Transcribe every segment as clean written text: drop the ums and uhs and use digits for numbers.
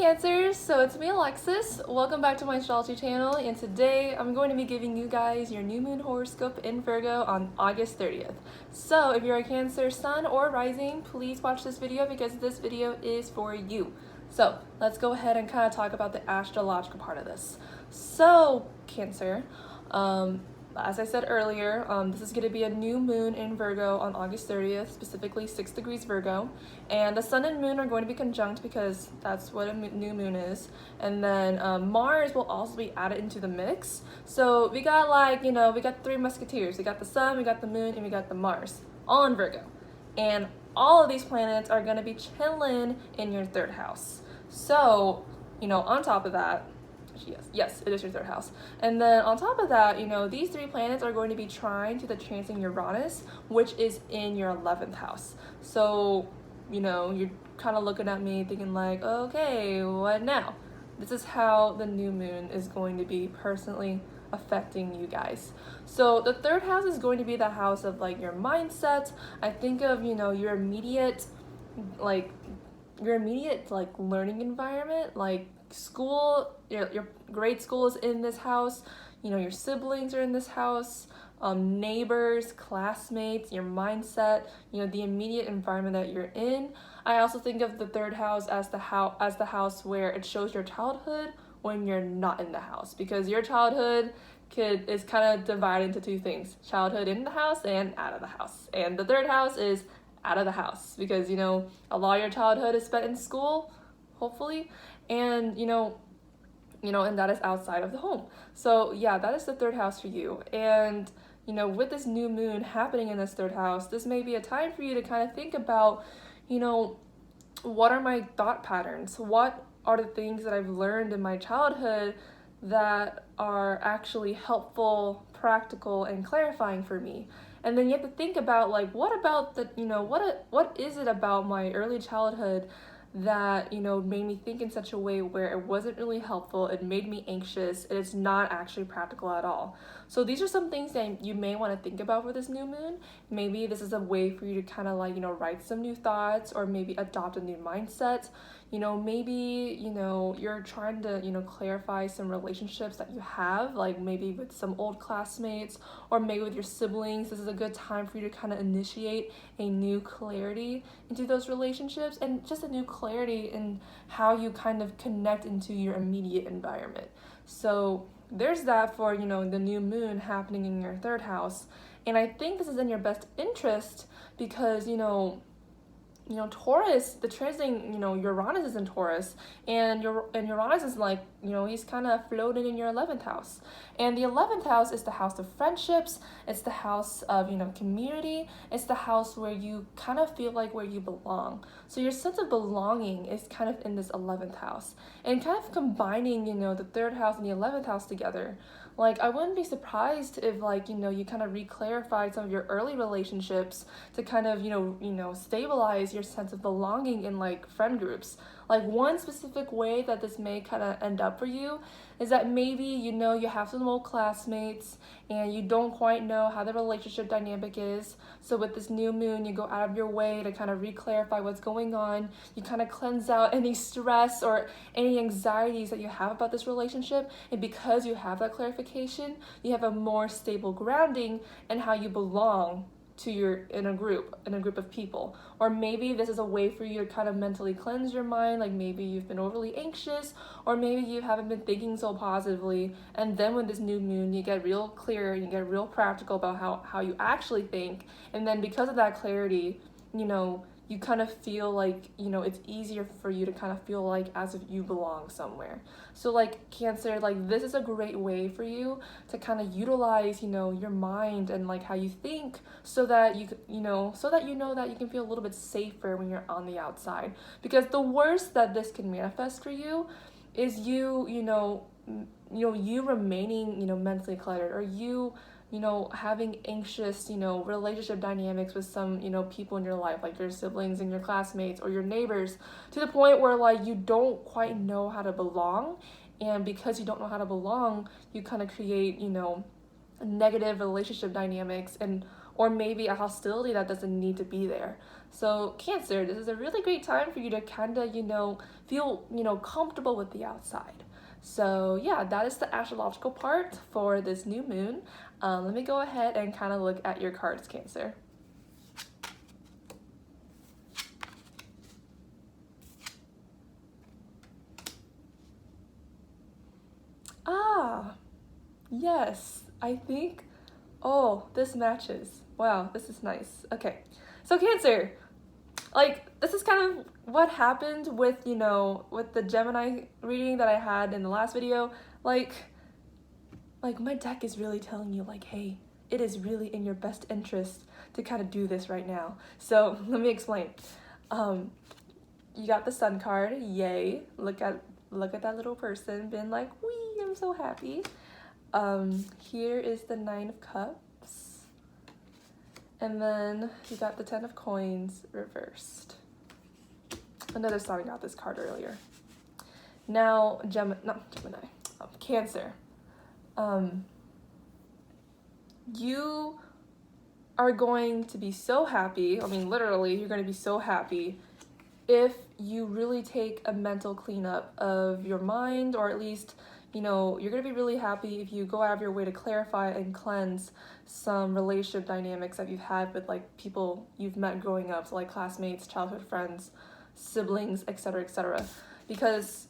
Cancers, so it's me Alexis. Welcome back to my astrology channel, and today I'm going to be giving you guys your new moon horoscope in Virgo on August 30th. So if you're a Cancer sun or rising, please watch this video because this video is for you. So let's go ahead and kind of talk about the astrological part of this. So Cancer, as I said earlier, this is going to be a new moon in Virgo on August 30th, specifically 6 degrees Virgo. And the sun and moon are going to be conjunct because that's what a new moon is. And then Mars will also be added into the mix. So we got we got three musketeers. We got the sun, we got the moon, and we got the Mars, all in Virgo. And all of these planets are going to be chilling in your third house. So, on top of that, yes, it is your third house. And then on top of that, these three planets are going to be trine to the transing Uranus, which is in your 11th house. So, you're kind of looking at me thinking like, okay, what now? This is how the new moon is going to be personally affecting you guys. So the third house is going to be the house of like your mindset. I think of, your immediate learning environment, like school, your grade school is in this house, your siblings are in this house, neighbors, classmates, your mindset, the immediate environment that you're in. I also think of the third house as the house where it shows your childhood when you're not in the house, because your childhood is kind of divided into two things: childhood in the house and out of the house. And the third house is out of the house because a lot of your childhood is spent in school, hopefully, and and that is outside of the home. So yeah, that is the third house for you. And with this new moon happening in this third house, this may be a time for you to kind of think about, what are my thought patterns? What are the things that I've learned in my childhood that are actually helpful, practical, and clarifying for me? And then you have to think about what about what is it about my early childhood that made me think in such a way where it wasn't really helpful, it made me anxious, and it's not actually practical at all. So these are some things that you may want to think about for this new moon. Maybe this is a way for you to kind of write some new thoughts, or maybe adopt a new mindset. Maybe you're trying to clarify some relationships that you have, like maybe with some old classmates or maybe with your siblings. This is a good time for you to kind of initiate a new clarity into those relationships, and just a new clarity in how you kind of connect into your immediate environment. So there's that for the new moon happening in your third house. And I think this is in your best interest because Taurus, the transiting, Uranus is in Taurus, and Uranus is he's kind of floating in your 11th house. And the 11th house is the house of friendships, it's the house of, community, it's the house where you kind of feel like where you belong. So your sense of belonging is kind of in this 11th house. And kind of combining, the third house and the 11th house together, I wouldn't be surprised if you kind of re-clarified some of your early relationships to kind of stabilize your sense of belonging in friend groups. One specific way that this may kind of end up for you is that maybe you have some old classmates and you don't quite know how the relationship dynamic is. So with this new moon, you go out of your way to kind of re-clarify what's going on. You kind of cleanse out any stress or any anxieties that you have about this relationship, and because you have that clarification, you have a more stable grounding in how you belong in a group of people. Or maybe this is a way for you to kind of mentally cleanse your mind, maybe you've been overly anxious, or maybe you haven't been thinking so positively, and then with this new moon you get real clear, you get real practical about how you actually think. And then because of that clarity, you kind of feel it's easier for you to kind of feel as if you belong somewhere. So Cancer, this is a great way for you to kind of utilize your mind and how you think, so that you that you can feel a little bit safer when you're on the outside. Because the worst that this can manifest for you is you remaining mentally cluttered, or you having anxious, relationship dynamics with some, people in your life, like your siblings and your classmates or your neighbors, to the point where you don't quite know how to belong. And because you don't know how to belong, you kind of create, negative relationship dynamics or maybe a hostility that doesn't need to be there. So Cancer, this is a really great time for you to kind of, feel, comfortable with the outside. So yeah, that is the astrological part for this new moon. Let me go ahead and kind of look at your cards, Cancer. Ah, yes, I think, oh, this matches. Wow, this is nice. Okay, so Cancer, like, this is kind of what happened with, with the Gemini reading that I had in the last video. Like my deck is really telling you, like, hey, it is really in your best interest to kind of do this right now. So let me explain. You got the Sun card, yay. Look at that little person being like, wee, I'm so happy. Here is the Nine of Cups. And then you got the Ten of Coins reversed. Another sign got this card earlier. Now, Cancer. You are going to be so happy. I mean, literally, you're going to be so happy if you really take a mental cleanup of your mind, or at least, you're going to be really happy if you go out of your way to clarify and cleanse some relationship dynamics that you've had with, like, people you've met growing up, so like classmates, childhood friends, siblings, etc., etc. Because,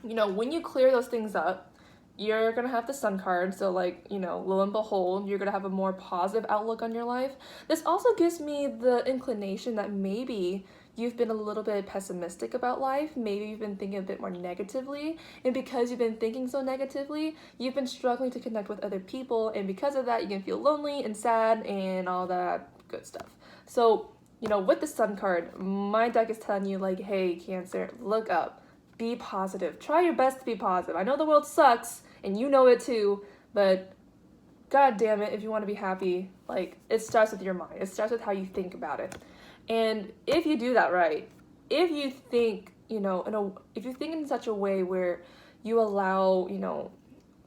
when you clear those things up, you're going to have the Sun card, so, like, lo and behold, you're going to have a more positive outlook on your life. This also gives me the inclination that maybe you've been a little bit pessimistic about life. Maybe you've been thinking a bit more negatively, and because you've been thinking so negatively, you've been struggling to connect with other people, and because of that, you can feel lonely and sad and all that good stuff. So, with the Sun card, my deck is telling you, like, hey, Cancer, look up, be positive, try your best to be positive. I know the world sucks, and you know it too, but god damn it, if you want to be happy, like, it starts with your mind. It starts with how you think about it. And if you do that right, if you think, if you think in such a way where you allow,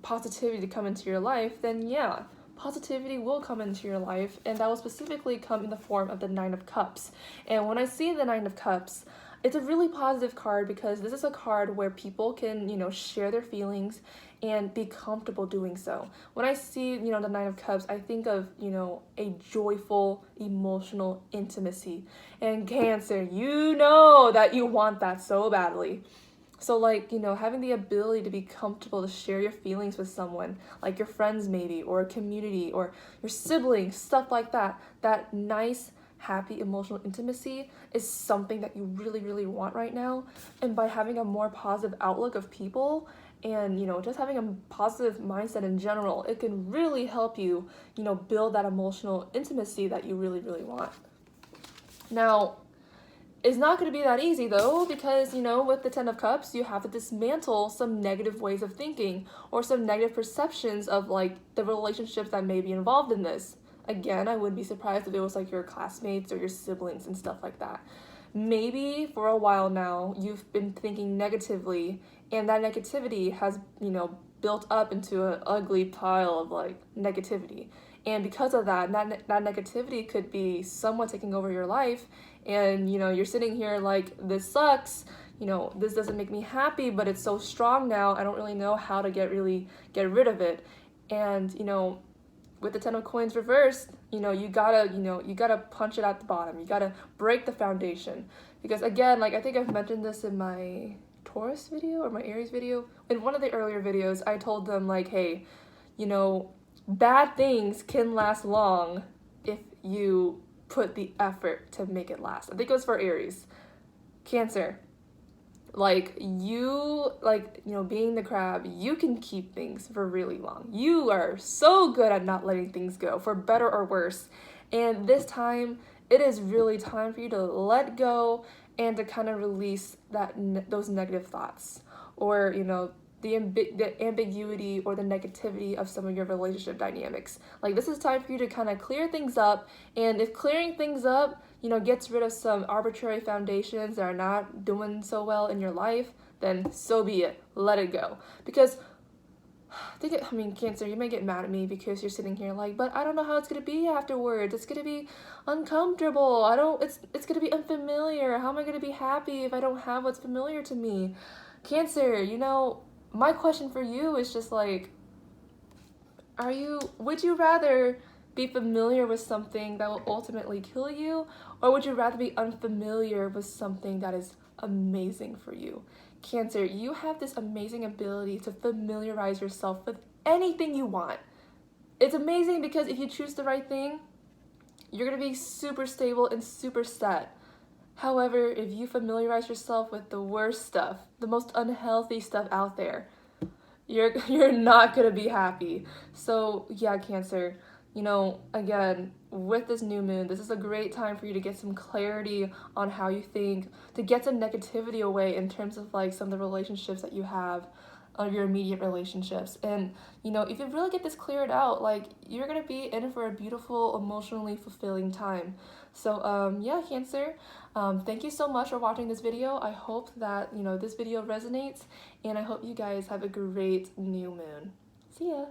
positivity to come into your life, then yeah, positivity will come into your life, and that will specifically come in the form of the Nine of Cups. And when I see the Nine of Cups, it's a really positive card because this is a card where people can, share their feelings and be comfortable doing so. When I see, the Nine of Cups, I think of, a joyful, emotional intimacy. And Cancer, you know that you want that so badly. So, like, having the ability to be comfortable to share your feelings with someone, like your friends maybe, or a community, or your siblings, stuff like that, that nice, happy, emotional intimacy is something that you really, really want right now. And by having a more positive outlook of people and, just having a positive mindset in general, it can really help you, build that emotional intimacy that you really, really want. Now, it's not going to be that easy though, because, with the Ten of Cups, you have to dismantle some negative ways of thinking or some negative perceptions of, like, the relationships that may be involved in this. Again, I wouldn't be surprised if it was, like, your classmates or your siblings and stuff like that. Maybe for a while now, you've been thinking negatively, and that negativity has, built up into an ugly pile of, like, negativity. And because of that negativity could be somewhat taking over your life, and, you're sitting here like, this sucks, this doesn't make me happy, but it's so strong now, I don't really know how to get rid of it. And, with the Ten of Coins reversed, you gotta punch it at the bottom. You gotta break the foundation. Because again, like, I think I've mentioned this in my Taurus video or my Aries video. In one of the earlier videos, I told them, like, hey, bad things can last long if you put the effort to make it last. I think it was for Aries. Cancer, being the crab, you can keep things for really long. You are so good at not letting things go, for better or worse. And this time, it is really time for you to let go and to kind of release those negative thoughts, or, the ambiguity or the negativity of some of your relationship dynamics. Like, this is time for you to kind of clear things up, and if clearing things up, gets rid of some arbitrary foundations that are not doing so well in your life, then so be it. Let it go. Because I mean, Cancer, you may get mad at me because you're sitting here like, but I don't know how it's gonna be afterwards. It's gonna be uncomfortable. It's gonna be unfamiliar. How am I gonna be happy if I don't have what's familiar to me? Cancer, my question for you is just like, would you rather be familiar with something that will ultimately kill you, or would you rather be unfamiliar with something that is amazing for you? Cancer, you have this amazing ability to familiarize yourself with anything you want. It's amazing because if you choose the right thing, you're gonna be super stable and super set. However, if you familiarize yourself with the worst stuff, the most unhealthy stuff out there, you're not gonna be happy. So yeah, Cancer, again, with this new moon, this is a great time for you to get some clarity on how you think, to get some negativity away in terms of like some of the relationships that you have, your immediate relationships. And if you really get this cleared out, like, you're gonna be in for a beautiful, emotionally fulfilling time. So yeah, Cancer, thank you so much for watching this video. I hope that this video resonates, and I hope you guys have a great new moon. See ya.